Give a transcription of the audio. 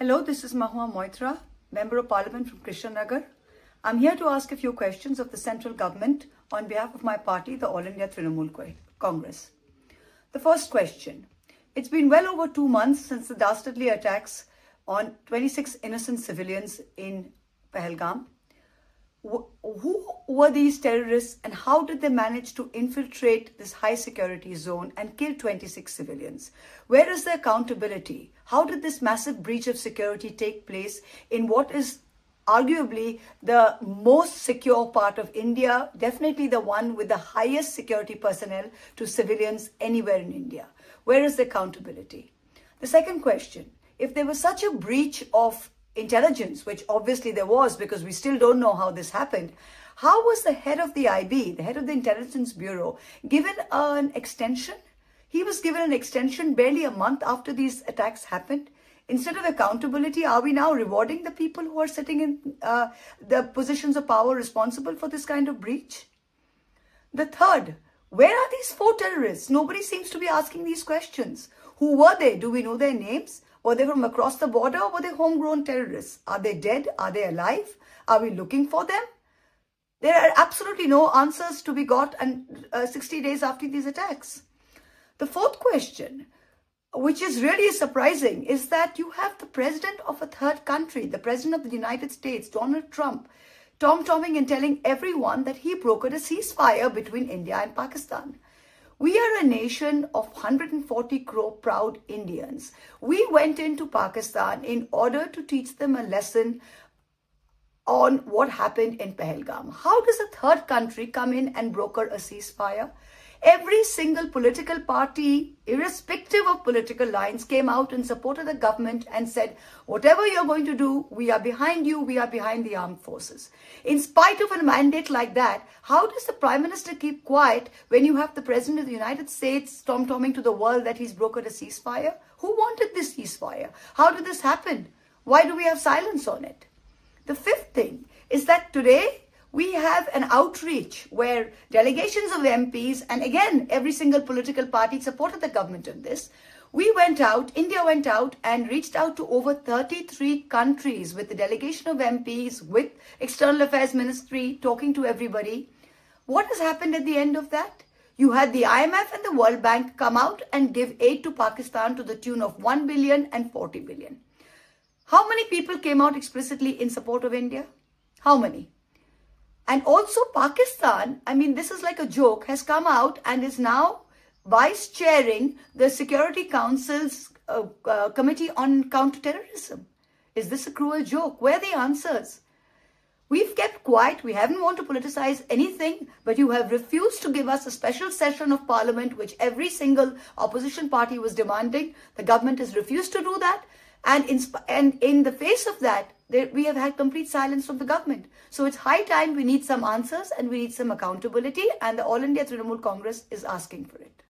Hello, this is Mahua Moitra, Member of Parliament from Krishnanagar. I'm here to ask a few questions of the central government on behalf of my party, the All India Trinamool Congress. The first question. It's been well over 2 months since the dastardly attacks on 26 innocent civilians in Pahalgam. Who were these terrorists and how did they manage to infiltrate this high security zone and kill 26 civilians? Where is the accountability? How did this massive breach of security take place in what is arguably the most secure part of India, definitely the one with the highest security personnel to civilians anywhere in India? Where is the accountability? The second question, if there was such a breach of intelligence, which obviously there was because we still don't know how this happened, how was the head of the IB, the head of the Intelligence Bureau, given an extension? He was given an extension barely a month after these attacks happened. Instead of accountability, are we now rewarding the people who are sitting in the positions of power responsible for this kind of breach? The third, where are these 4 terrorists? Nobody seems to be asking these questions. Who were they? Do we know their names? Were they from across the border or were they homegrown terrorists? Are they dead? Are they alive? Are we looking for them? There are absolutely no answers to be got 60 days after these attacks. The fourth question, which is really surprising, is that you have the president of a third country, the president of the United States, Donald Trump, tom-tomming and telling everyone that he brokered a ceasefire between India and Pakistan. We are a nation of 140 crore proud Indians. We went into Pakistan in order to teach them a lesson on what happened in Pahalgam. How does a third country come in and broker a ceasefire? Every single political party, irrespective of political lines, came out and supported the government and said, whatever you're going to do, we are behind you, we are behind the armed forces. In spite of a mandate like that, how does the Prime Minister keep quiet when you have the President of the United States tom-tomming to the world that he's brokered a ceasefire? Who wanted this ceasefire? How did this happen? Why do we have silence on it? The fifth thing is that today, we have an outreach where delegations of MPs, and again, every single political party supported the government in this. We went out, India went out and reached out to over 33 countries with the delegation of MPs, with External Affairs Ministry, talking to everybody. What has happened at the end of that? You had the IMF and the World Bank come out and give aid to Pakistan to the tune of 1 billion and 40 billion. How many people came out explicitly in support of India? How many? And also Pakistan, I mean, this is like a joke, has come out and is now vice-chairing the Security Council's Committee on Counter-Terrorism. Is this a cruel joke? Where are the answers? We've kept quiet. We haven't wanted to politicize anything, but you have refused to give us a special session of parliament, which every single opposition party was demanding. The government has refused to do that. And in the face of that, we have had complete silence from the government. So it's high time we need some answers and we need some accountability, and the All India Trinamool Congress is asking for it.